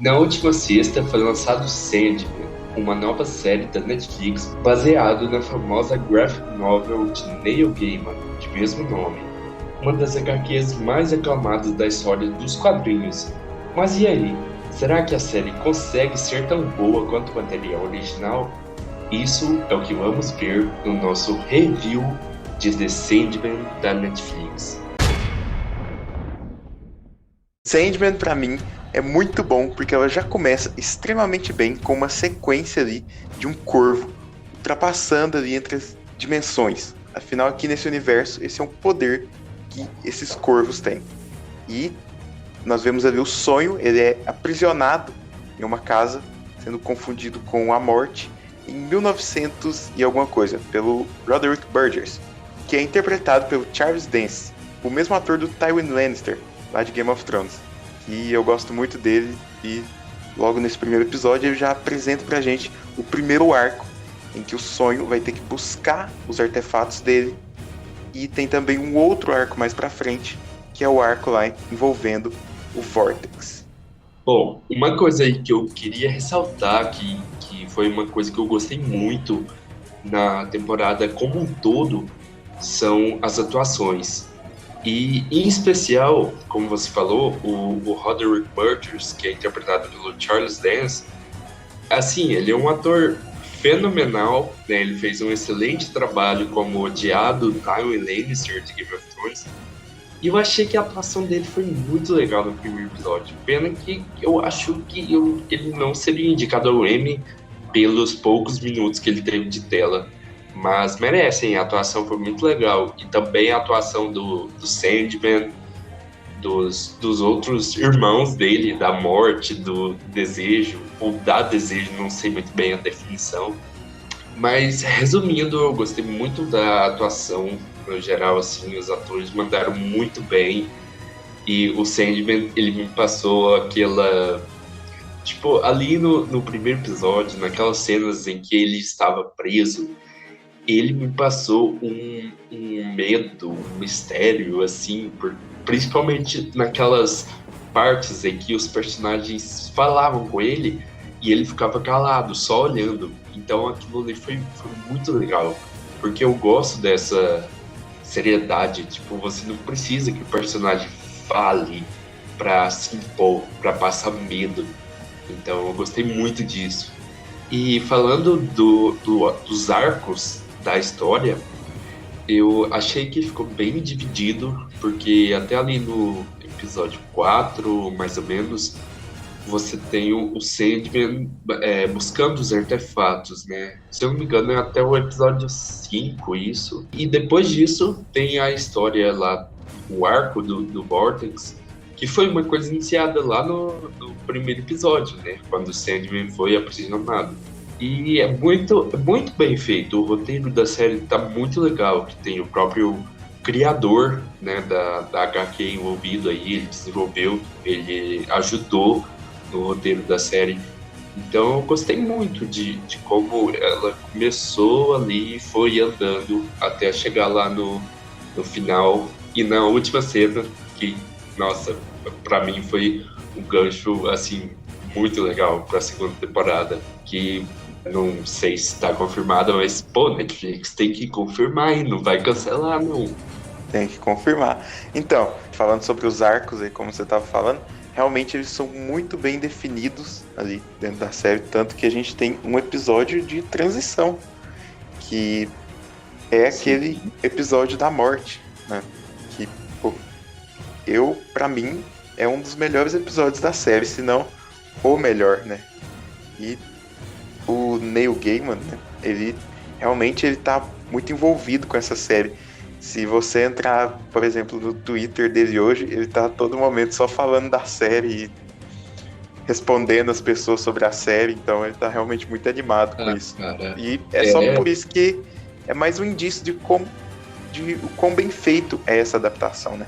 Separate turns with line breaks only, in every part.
Na última sexta foi lançado Sandman, uma nova série da Netflix baseado na famosa graphic novel de Neil Gaiman, de mesmo nome, uma das HQs mais aclamadas da história dos quadrinhos. Mas e aí? Será que a série consegue ser tão boa quanto o material original? Isso é o que vamos ver no nosso review de The Sandman da Netflix.
Sandman, pra mim, é muito bom porque ela já começa extremamente bem com uma sequência ali de um corvo ultrapassando ali entre as dimensões. Afinal, aqui nesse universo, esse é um poder que esses corvos têm. E nós vemos ali o sonho, ele é aprisionado em uma casa, sendo confundido com a morte, em 1900 e alguma coisa, pelo Roderick Burgess, que é interpretado pelo Charles Dance, o mesmo ator do Tywin Lannister, lá de Game of Thrones. E eu gosto muito dele, e logo nesse primeiro episódio ele já apresenta pra gente o primeiro arco, em que o sonho vai ter que buscar os artefatos dele, e tem também um outro arco mais pra frente, que é o arco lá envolvendo o Vortex.
Bom, uma coisa aí que eu queria ressaltar, que foi uma coisa que eu gostei muito na temporada como um todo, são as atuações. E, em especial, como você falou, o Roderick Burgess, que é interpretado pelo Charles Dance, assim, ele é um ator fenomenal, né? Ele fez um excelente trabalho como odiado Tywin Lannister de Game of Thrones. E eu achei que a atuação dele foi muito legal no primeiro episódio. Pena que eu acho que ele não seria indicado ao Emmy pelos poucos minutos que ele teve de tela. Mas merecem, a atuação foi muito legal. E também a atuação do Sandman, dos outros irmãos dele, da morte, do desejo, ou da desejo, não sei muito bem a definição. Mas, resumindo, eu gostei muito da atuação, no geral, assim, os atores mandaram muito bem. E o Sandman, ele me passou aquela... Tipo, ali no primeiro episódio, naquelas cenas em que ele estava preso, ele me passou um medo, um mistério, assim, principalmente naquelas partes em que os personagens falavam com ele e ele ficava calado, só olhando. Então aquilo ali foi muito legal, porque eu gosto dessa seriedade. Tipo, você não precisa que o personagem fale pra se impor, pra passar medo. Então eu gostei muito disso. E falando dos arcos da história, eu achei que ficou bem dividido, porque até ali no episódio 4 mais ou menos, você tem o Sandman buscando os artefatos, né? Se eu não me engano, é até o episódio 5 isso. E depois disso, tem a história lá, o arco do Vortex, que foi uma coisa iniciada lá no primeiro episódio, né? Quando o Sandman foi aprisionado. E é muito bem feito. O roteiro da série tá muito legal, que tem o próprio criador, né, da HQ envolvido aí, ele desenvolveu, ele ajudou no roteiro da série. Então eu gostei muito de como ela começou ali e foi andando até chegar lá no final e na última cena, que, nossa, pra mim foi um gancho, assim, muito legal pra segunda temporada, que não sei se está confirmada, mas, pô, Netflix tem que confirmar e não vai cancelar, não.
Tem que confirmar. Então, falando sobre os arcos aí, como você estava falando, realmente eles são muito bem definidos ali dentro da série, tanto que a gente tem um episódio de transição, que é aquele
Sim,
episódio da morte, né? Que, pô, pra mim, é um dos melhores episódios da série, se não o melhor, né? E o Neil Gaiman, né? Ele tá muito envolvido com essa série. Se você entrar, por exemplo, no Twitter dele hoje, ele tá a todo momento só falando da série e respondendo as pessoas sobre a série, então ele tá realmente muito animado com
ah,
isso.
cara,
E é só
é,
por isso que é mais um indício de o quão bem feito é essa adaptação, né?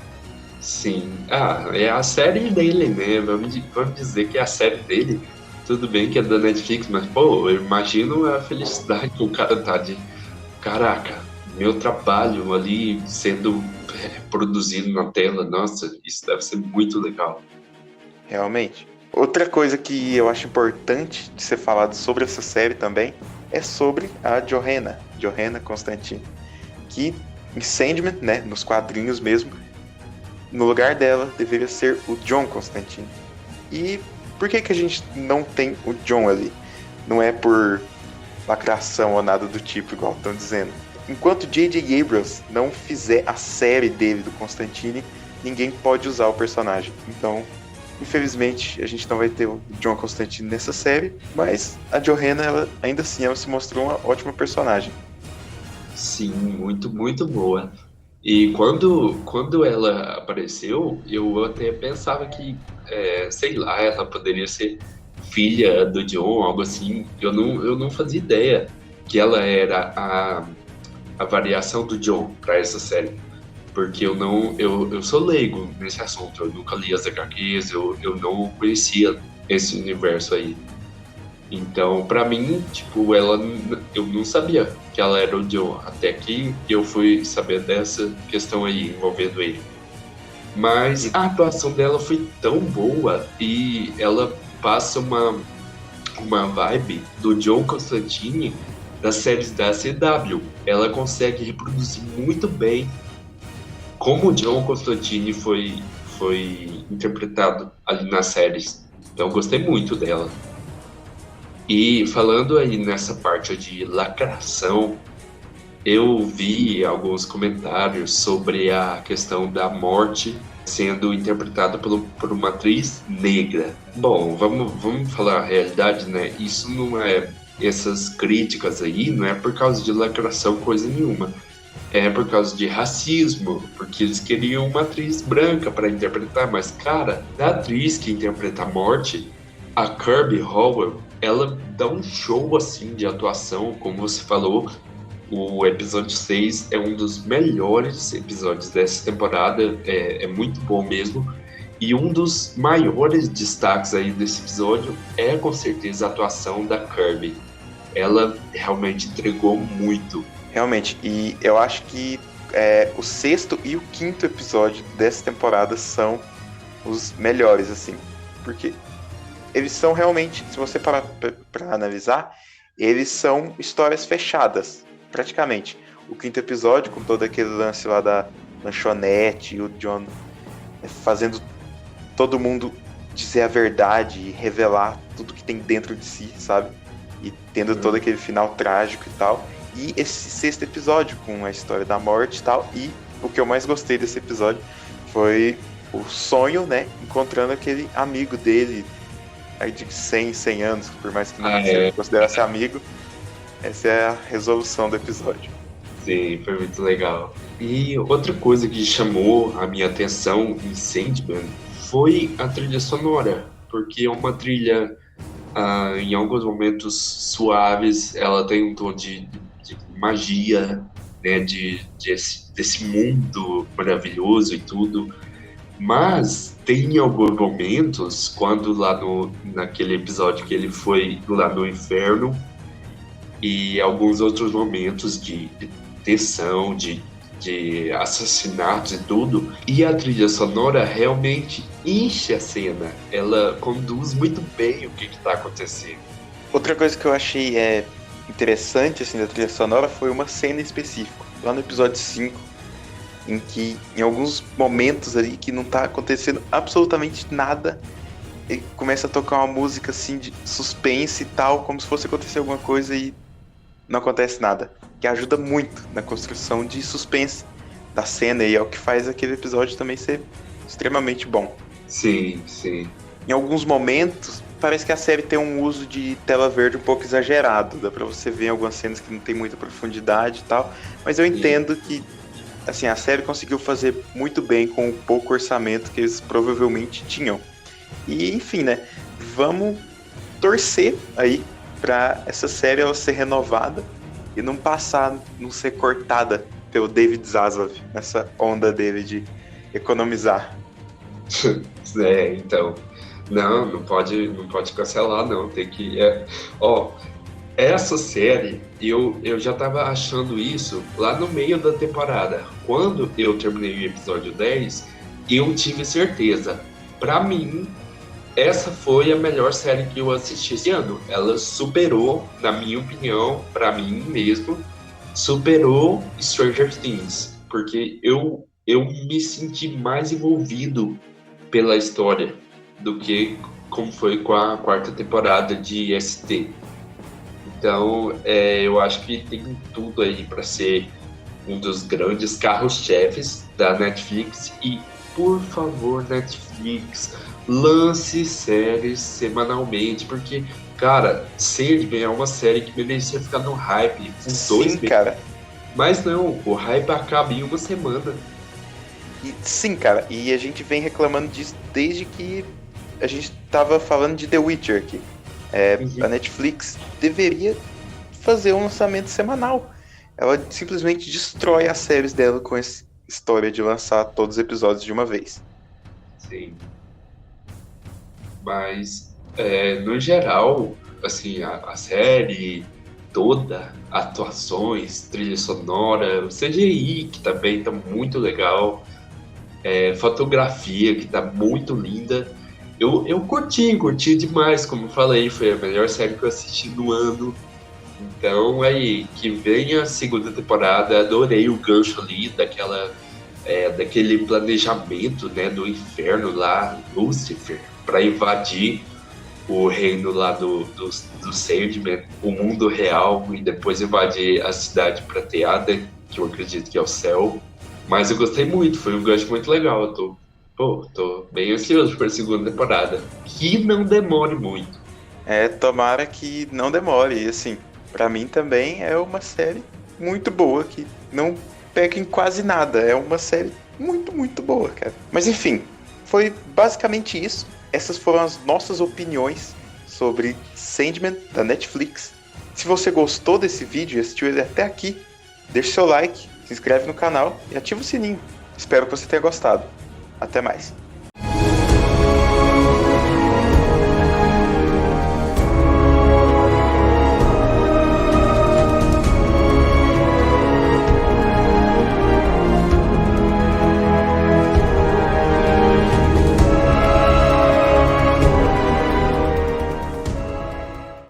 sim. Ah, é a série dele, né? Vamos dizer que é a série dele. Tudo bem que é da Netflix, mas, pô, eu imagino a felicidade que o cara tá de... Caraca, meu trabalho ali sendo produzido na tela, nossa, isso deve ser muito legal.
Realmente. Outra coisa que eu acho importante de ser falado sobre essa série também é sobre a Johanna Constantine, que em Sandman, né, nos quadrinhos mesmo, no lugar dela deveria ser o John Constantine. E por que a gente não tem o John ali? Não é por lacração ou nada do tipo, igual estão dizendo. Enquanto J.J. Abrams não fizer a série dele do Constantine, ninguém pode usar o personagem. Então, infelizmente, a gente não vai ter o John Constantine nessa série, mas a Johanna, ela, ainda assim, ela se mostrou uma ótima personagem.
Sim, muito, muito boa. E quando ela apareceu, eu até pensava que, sei lá, ela poderia ser filha do John, algo assim. Eu não fazia ideia que ela era a variação do John para essa série. Porque eu sou leigo nesse assunto, eu nunca li as HQs, eu não conhecia esse universo aí. Então, pra mim, tipo, eu não sabia que ela era o Joe, até que eu fui saber dessa questão aí envolvendo ele. Mas a atuação dela foi tão boa e ela passa uma vibe do John Constantine das séries da CW. Ela consegue reproduzir muito bem como o John Constantine foi interpretado ali nas séries. Então, eu gostei muito dela. E falando aí nessa parte de lacração, eu vi alguns comentários sobre a questão da morte sendo interpretada por uma atriz negra. Bom, vamos falar a realidade, né? Isso não é. Essas críticas aí não é por causa de lacração, coisa nenhuma. É por causa de racismo, porque eles queriam uma atriz branca para interpretar, mas, cara, a atriz que interpreta a morte, a Kirby Howell, ela dá um show assim de atuação, como você falou. O episódio 6 é um dos melhores episódios dessa temporada, é muito bom mesmo. E um dos maiores destaques aí desse episódio é com certeza a atuação da Kirby. Ela realmente entregou muito.
Realmente, e eu acho que o sexto e o quinto episódio dessa temporada são os melhores, assim. Porque eles são realmente, se você parar pra analisar, eles são histórias fechadas, praticamente. O quinto episódio, com todo aquele lance lá da lanchonete e o John fazendo todo mundo dizer a verdade e revelar tudo que tem dentro de si, sabe? E tendo todo aquele final trágico e tal. E esse sexto episódio com a história da morte e tal. E o que eu mais gostei desse episódio foi o sonho, né? Encontrando aquele amigo dele aí de 100 anos, por mais que não considerasse amigo. Essa é a resolução do episódio.
Sim, foi muito legal. E outra coisa que chamou a minha atenção em Sandman foi a trilha sonora, porque é uma trilha, em alguns momentos suaves, ela tem um tom de magia, né, desse mundo maravilhoso e tudo. Mas tem alguns momentos, quando lá naquele episódio que ele foi lá no inferno, e alguns outros momentos de tensão, de assassinatos e tudo, e a trilha sonora realmente enche a cena. Ela conduz muito bem o que está acontecendo.
Outra coisa que eu achei interessante assim, da trilha sonora foi uma cena específica, lá no episódio 5, em que em alguns momentos ali que não tá acontecendo absolutamente nada, ele começa a tocar uma música assim de suspense e tal, como se fosse acontecer alguma coisa e não acontece nada, que ajuda muito na construção de suspense da cena e é o que faz aquele episódio também ser extremamente bom.
Sim, sim.
Em alguns momentos, parece que a série tem um uso de tela verde um pouco exagerado, dá pra você ver em algumas cenas que não tem muita profundidade e tal, mas eu entendo que assim, a série conseguiu fazer muito bem com o pouco orçamento que eles provavelmente tinham. E, enfim, né? Vamos torcer aí pra essa série ela ser renovada e não ser cortada pelo David Zaslav nessa onda dele de economizar.
Então, não pode cancelar, não. Tem que. Essa série, eu já tava achando isso lá no meio da temporada. Quando eu terminei o episódio 10, eu tive certeza. Pra mim, essa foi a melhor série que eu assisti esse ano. Ela superou, na minha opinião, para mim mesmo, superou Stranger Things, porque eu me senti mais envolvido pela história do que como foi com a quarta temporada de ST. Então, eu acho que tem tudo aí para ser um dos grandes carros-chefes da Netflix. E, por favor, Netflix, lance séries semanalmente, porque, cara, Sandman é uma série que merecia ficar no hype com
Sim, cara.
Mas não, o hype acaba em uma semana.
Sim, cara. E a gente vem reclamando disso desde que a gente tava falando de The Witcher aqui. A Netflix deveria fazer um lançamento semanal. Ela simplesmente destrói as séries dela com essa história de lançar todos os episódios de uma vez.
Sim. Mas, no geral, assim, a série toda, atuações, trilha sonora, o CGI, que também tá muito legal, fotografia, que tá muito linda. Eu curti demais, como eu falei, foi a melhor série que eu assisti no ano. Então, aí, que venha a segunda temporada, adorei o gancho ali daquele planejamento, né, do inferno lá, Lúcifer, para invadir o reino lá do Sandman, o mundo real, e depois invadir a cidade prateada, que eu acredito que é o céu. Mas eu gostei muito, foi um gancho muito legal. Tô bem ansioso por a segunda temporada. Que não demore muito.
Tomara que não demore. E assim, pra mim também é uma série muito boa, que não peca em quase nada. É uma série muito, muito boa, cara. Mas enfim, foi basicamente isso. Essas foram as nossas opiniões sobre Sandman, da Netflix. Se você gostou desse vídeo e assistiu ele até aqui, deixe seu like, se inscreve no canal e ativa o sininho. Espero que você tenha gostado. Até mais.